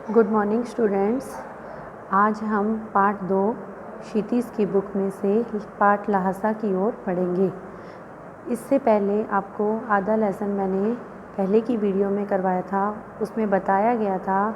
Good morning students. आज हम part 2 क्षितिज की बुक में से पार्ट लहासा की ओर पढ़ेंगे। इससे पहले आपको आधा लेसन मैंने पहले की वीडियो में करवाया था। उसमें बताया गया था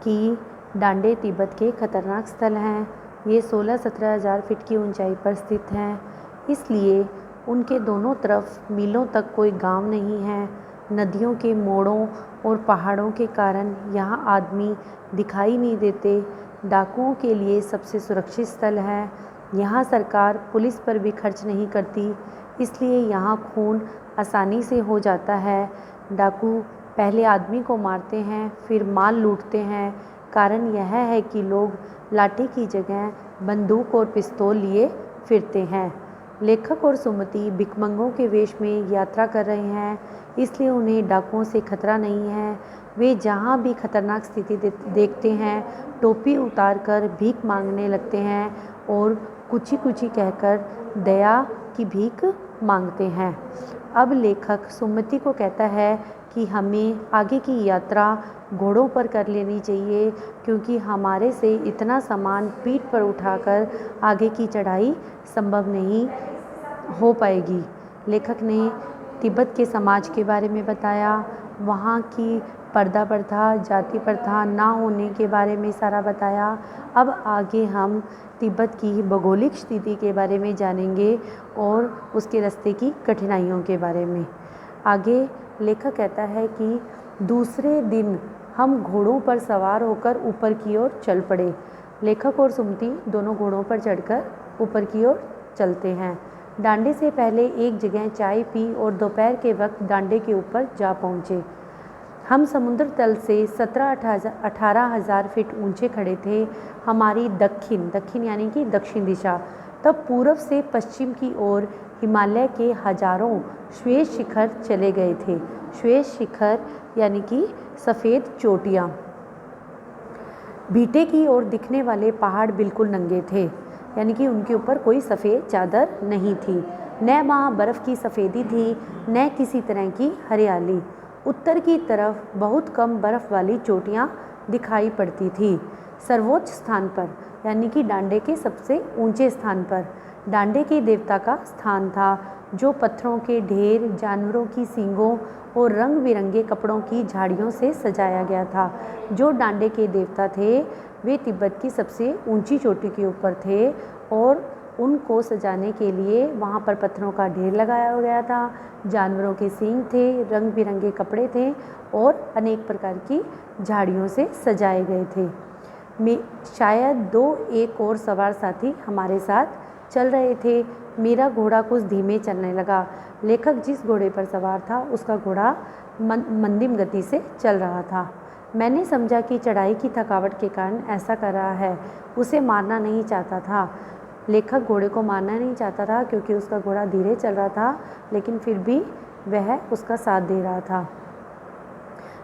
कि डांडे तिब्बत के खतरनाक स्थल हैं। ये 16-17 हज़ार फीट की ऊंचाई पर स्थित हैं, इसलिए उनके दोनों तरफ मीलों तक कोई गांव नहीं है। नदियों के मोड़ों और पहाड़ों के कारण यहाँ आदमी दिखाई नहीं देते। डाकुओं के लिए सबसे सुरक्षित स्थल है। यहाँ सरकार पुलिस पर भी खर्च नहीं करती, इसलिए यहाँ खून आसानी से हो जाता है। डाकू पहले आदमी को मारते हैं, फिर माल लूटते हैं। कारण यह है कि लोग लाठी की जगह बंदूक और पिस्तौल लिए फिरते हैं। लेखक और सुमति भिखमंगों के वेश में यात्रा कर रहे हैं, इसलिए उन्हें डाकुओं से खतरा नहीं है। वे जहाँ भी खतरनाक स्थिति देखते हैं, टोपी उतारकर भीख मांगने लगते हैं और कुची कुची कहकर दया की भीख मांगते हैं। अब लेखक सुमति को कहता है कि हमें आगे की यात्रा घोड़ों पर कर लेनी चाहिए, क्योंकि हमारे से इतना सामान पीठ पर उठाकर आगे की चढ़ाई संभव नहीं हो पाएगी। लेखक ने तिब्बत के समाज के बारे में बताया, वहाँ की पर्दा प्रथा, जाति प्रथा ना होने के बारे में सारा बताया। अब आगे हम तिब्बत की भौगोलिक स्थिति के बारे में जानेंगे और उसके रास्ते की कठिनाइयों के बारे में। आगे लेखक कहता है कि दूसरे दिन हम घोड़ों पर सवार होकर ऊपर की ओर चल पड़े। लेखक और सुमति दोनों घोड़ों पर चढ़कर ऊपर की ओर चलते हैं। डांडे से पहले एक जगह चाय पी और दोपहर के वक्त डांडे के ऊपर जा पहुँचे। हम समुद्र तल से 17-18 हज़ार फीट ऊंचे खड़े थे। हमारी दक्षिण यानी कि दक्षिण दिशा तब पूर्व से पश्चिम की ओर हिमालय के हजारों श्वेत शिखर चले गए थे। श्वेत शिखर यानी कि सफ़ेद चोटियाँ। भीटे की ओर दिखने वाले पहाड़ बिल्कुल नंगे थे, यानी कि उनके ऊपर कोई सफ़ेद चादर नहीं थी। न वहाँ बर्फ़ की सफ़ेदी थी, न किसी तरह की हरियाली। उत्तर की तरफ बहुत कम बर्फ़ वाली चोटियाँ दिखाई पड़ती थी। सर्वोच्च स्थान पर यानी कि डांडे के सबसे ऊंचे स्थान पर डांडे के देवता का स्थान था, जो पत्थरों के ढेर, जानवरों की सींगों और रंग बिरंगे कपड़ों की झाड़ियों से सजाया गया था। जो डांडे के देवता थे वे तिब्बत की सबसे ऊंची चोटी के ऊपर थे और उनको सजाने के लिए वहाँ पर पत्थरों का ढेर लगाया गया था। जानवरों के सींग थे, रंग बिरंगे कपड़े थे और अनेक प्रकार की झाड़ियों से सजाए गए थे। शायद एक और सवार साथी हमारे साथ चल रहे थे। मेरा घोड़ा कुछ धीमे चलने लगा। लेखक जिस घोड़े पर सवार था उसका घोड़ा मंदिम गति से चल रहा था। मैंने समझा कि चढ़ाई की थकावट के कारण ऐसा कर रहा है। उसे मारना नहीं चाहता था। लेखक घोड़े को मारना नहीं चाहता था क्योंकि उसका घोड़ा धीरे चल रहा था, लेकिन फिर भी वह उसका साथ दे रहा था।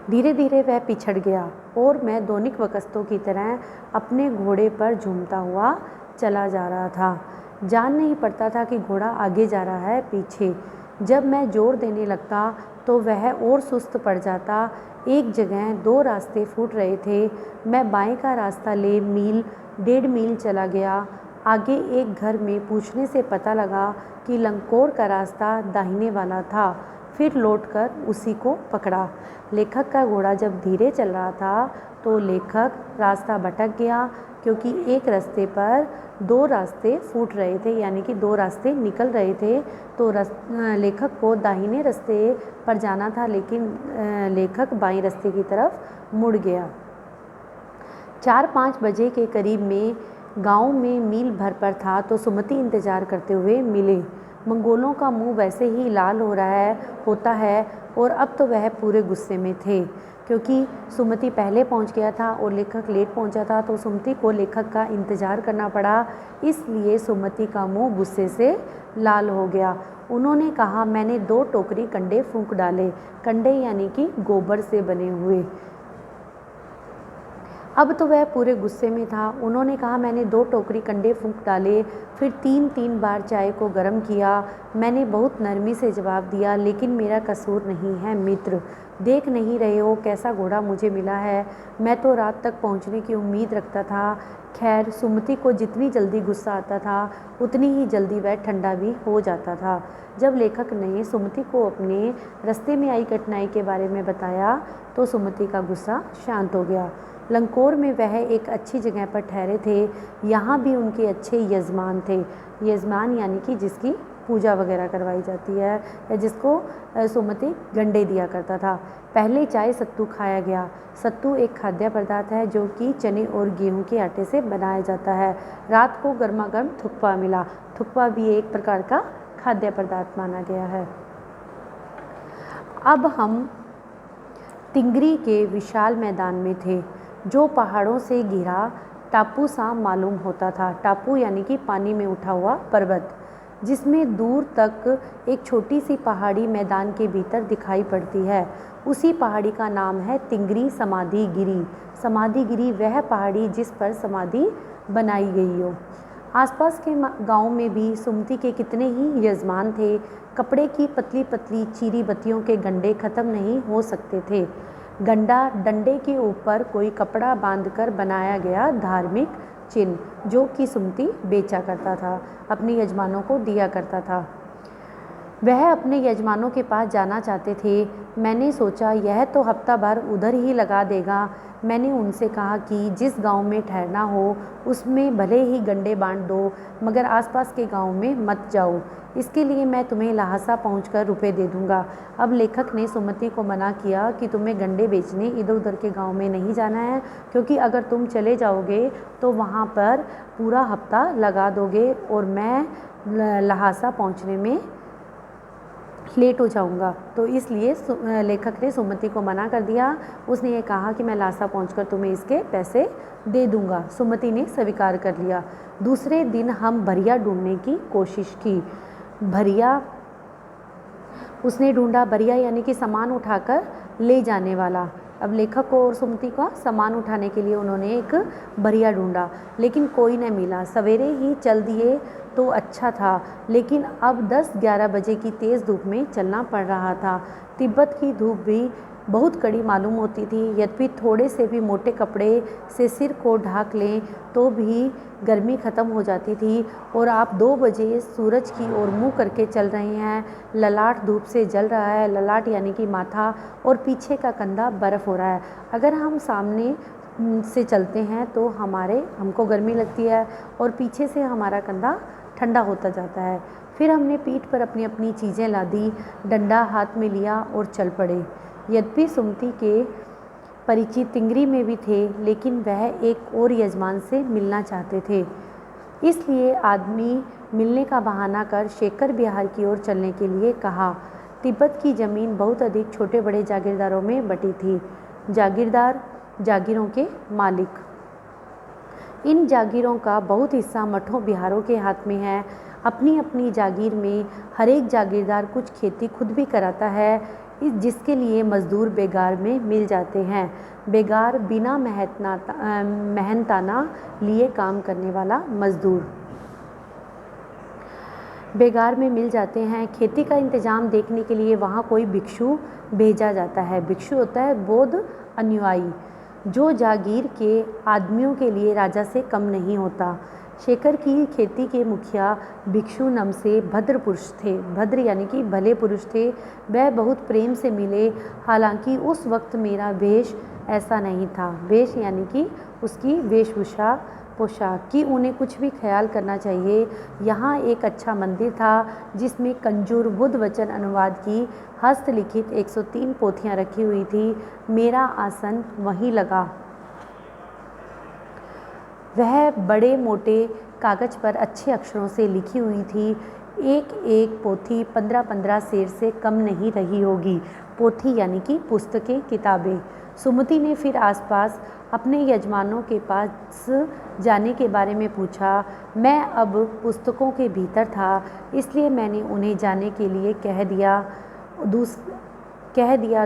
धीरे धीरे वह पिछड़ गया और मैं दोनिक वकस्तों की तरह अपने घोड़े पर झूमता हुआ चला जा रहा था। जान नहीं पड़ता था कि घोड़ा आगे जा रहा है डेढ़। जब मैं जोर देने लगता तो वह और सुस्त पड़ जाता। एक जगह 2 रास्ते फूट रहे थे। मैं बाएं का रास्ता ले डेढ़ मील चला गया। आगे एक घर में पूछने से पता लगा कि लंकोर का रास्ता दाहिने वाला था। फिर लौटकर उसी को पकड़ा। लेखक का घोड़ा जब धीरे चल रहा था तो लेखक रास्ता भटक गया, क्योंकि एक रास्ते पर 2 रास्ते फूट रहे थे, यानी कि 2 रास्ते निकल रहे थे। तो लेखक को दाहिने रास्ते पर जाना था, लेकिन लेखक बाएं रास्ते की तरफ मुड़ गया। 4-5 बजे के करीब में गांव में मील भर पर था तो सुमति इंतजार करते हुए मिले। मंगोलों का मुंह वैसे ही लाल होता है और अब तो वह पूरे गुस्से में थे, क्योंकि सुमति पहले पहुंच गया था और लेखक लेट पहुंचा था, तो सुमति को लेखक का इंतज़ार करना पड़ा। इसलिए सुमति का मुंह गुस्से से लाल हो गया। उन्होंने कहा, मैंने 2 टोकरी कंडे फूंक डाले। कंडे यानी कि गोबर से बने हुए। अब तो वह पूरे गुस्से में था। उन्होंने कहा, मैंने 2 टोकरी कंडे फूंक डाले, फिर 3-3 बार चाय को गर्म किया। मैंने बहुत नरमी से जवाब दिया, लेकिन मेरा कसूर नहीं है मित्र। देख नहीं रहे हो कैसा घोड़ा मुझे मिला है, मैं तो रात तक पहुंचने की उम्मीद रखता था। खैर, सुमति को जितनी जल्दी गुस्सा आता था उतनी ही जल्दी वह ठंडा भी हो जाता था। जब लेखक ने सुमति को अपने रास्ते में आई कठिनाई के बारे में बताया तो सुमति का गुस्सा शांत हो गया। लंकोर में वह एक अच्छी जगह पर ठहरे थे। यहाँ भी उनके अच्छे यजमान थे। यजमान यानी कि जिसकी पूजा वगैरह करवाई जाती है या जिसको सुमति गंडे दिया करता था। पहले चाय सत्तू खाया गया। सत्तू एक खाद्य पदार्थ है जो कि चने और गेहूं के आटे से बनाया जाता है। रात को गर्मा गर्म थुक्पा मिला। थुक्पा भी एक प्रकार का खाद्य पदार्थ माना गया है। अब हम तिंगरी के विशाल मैदान में थे जो पहाड़ों से घिरा टापू सा मालूम होता था। टापू यानी कि पानी में उठा हुआ पर्वत, जिसमें दूर तक एक छोटी सी पहाड़ी मैदान के भीतर दिखाई पड़ती है। उसी पहाड़ी का नाम है तिंगरी समाधि गिरी। समाधि गिरी वह पहाड़ी जिस पर समाधि बनाई गई हो। आसपास के गांव में भी सुमति के कितने ही यजमान थे। कपड़े की पतली पतली चीरी बत्तियों के गंडे खत्म नहीं हो सकते थे। गंडा डंडे के ऊपर कोई कपड़ा बांधकर बनाया गया धार्मिक चिन्ह जो कि सुमति बेचा करता था, अपने यजमानों को दिया करता था। वह अपने यजमानों के पास जाना चाहते थे। मैंने सोचा यह तो हफ्ता भर उधर ही लगा देगा। मैंने उनसे कहा कि जिस गांव में ठहरना हो उसमें भले ही गंडे बांट दो, मगर आसपास के गांव में मत जाओ। इसके लिए मैं तुम्हें लहासा पहुंचकर रुपए दे दूंगा। अब लेखक ने सुमति को मना किया कि तुम्हें गंडे बेचने इधर उधर के गांव में नहीं जाना है, क्योंकि अगर तुम चले जाओगे तो वहां पर पूरा हफ्ता लगा दोगे और मैं लहासा पहुंचने में लेट हो जाऊंगा। तो इसलिए लेखक ने सुमति को मना कर दिया। उसने ये कहा कि मैं लहासा पहुंचकर तुम्हें इसके पैसे दे दूंगा। सुमति ने स्वीकार कर लिया। दूसरे दिन हम भरिया ढूंढने की कोशिश की। भरिया उसने ढूंढा। भरिया यानी कि सामान उठाकर ले जाने वाला। अब लेखक को और सुमति का सामान उठाने के लिए उन्होंने एक भरिया ढूंढा, लेकिन कोई न मिला। सवेरे ही चल दिए तो अच्छा था, लेकिन अब 10-11 बजे की तेज़ धूप में चलना पड़ रहा था। तिब्बत की धूप भी बहुत कड़ी मालूम होती थी। यद्यपि थोड़े से भी मोटे कपड़े से सिर को ढाक लें तो भी गर्मी ख़त्म हो जाती थी। और आप 2 बजे सूरज की ओर मुँह करके चल रहे हैं। ललाट धूप से जल रहा है। ललाट यानी कि माथा, और पीछे का कंधा बर्फ़ हो रहा है। अगर हम सामने से चलते हैं तो हमको गर्मी लगती है और पीछे से हमारा कंधा ठंडा होता जाता है। फिर हमने पीठ पर अपनी अपनी चीज़ें लादी, डंडा हाथ में लिया और चल पड़े। यद्यपि सुमति के परिचित तिंगरी में भी थे, लेकिन वह एक और यजमान से मिलना चाहते थे। इसलिए आदमी मिलने का बहाना कर शेखर बिहार की ओर चलने के लिए कहा। तिब्बत की ज़मीन बहुत अधिक छोटे बड़े जागीरदारों में बटी थी। जागीरदार जागीरों के मालिक। इन जागीरों का बहुत हिस्सा मठों बिहारों के हाथ में है। अपनी अपनी जागीर में हर एक जागीरदार कुछ खेती खुद भी कराता है, जिसके लिए मजदूर बेगार में मिल जाते हैं। बेगार बिना मेहनताना लिए काम करने वाला मजदूर बेगार में मिल जाते हैं। खेती का इंतजाम देखने के लिए वहाँ कोई भिक्षु भेजा जाता है। भिक्षु होता है बौद्ध अनुयायी, जो जागीर के आदमियों के लिए राजा से कम नहीं होता। शेखर की खेती के मुखिया भिक्षु नाम से भद्र पुरुष थे। भद्र यानी कि भले पुरुष थे। वह बहुत प्रेम से मिले। हालांकि उस वक्त मेरा वेश ऐसा नहीं था। वेश यानी कि उसकी वेशभूषा, पोशाक की उन्हें कुछ भी ख्याल करना चाहिए। यहाँ एक अच्छा मंदिर था जिसमें कंजूर बुद्ध वचन अनुवाद की हस्तलिखित 103 पोथियाँ रखी हुई थी। मेरा आसन वहीं लगा। वह बड़े मोटे कागज पर अच्छे अक्षरों से लिखी हुई थी। एक एक पोथी 15-15 सेर से कम नहीं रही होगी। पोथी यानी कि पुस्तकें, किताबें। सुमति ने फिर आसपास अपने यजमानों के पास जाने के बारे में पूछा। मैं अब पुस्तकों के भीतर था, इसलिए मैंने उन्हें जाने के लिए कह दिया।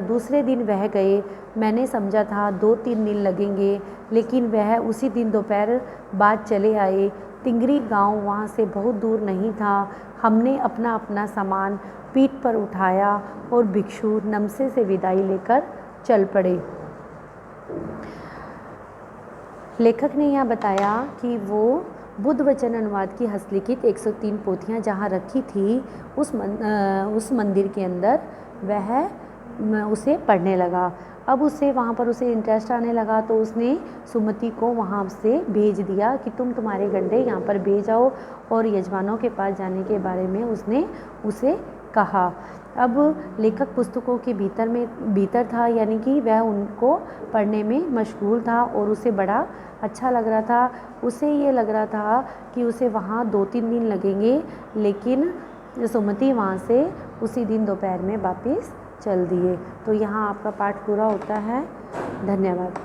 दूसरे दिन वह गए। मैंने समझा था 2-3 दिन लगेंगे, लेकिन वह उसी दिन दोपहर बाद चले आए। तिंगरी गांव वहाँ से बहुत दूर नहीं था। हमने अपना अपना सामान पीठ पर उठाया और भिक्षु नमसे से विदाई लेकर चल पड़े। लेखक ने यह बताया कि वो बुद्ध वचन अनुवाद की हस्तलिखित 103 पोथियाँ जहाँ रखी थी उस मंदिर के अंदर वह उसे पढ़ने लगा। अब उसे वहाँ पर उसे इंटरेस्ट आने लगा तो उसने सुमति को वहाँ से भेज दिया कि तुम तुम्हारे गड्ढे यहाँ पर भेज आओ, और यजमानों के पास जाने के बारे में उसने उसे कहा। अब लेखक पुस्तकों के भीतर था, यानी कि वह उनको पढ़ने में मशगूल था और उसे बड़ा अच्छा लग रहा था। उसे ये लग रहा था कि उसे वहाँ 2-3 दिन लगेंगे, लेकिन सुमति वहाँ से उसी दिन दोपहर में वापस चल दिए। तो यहाँ आपका पाठ पूरा होता है। धन्यवाद।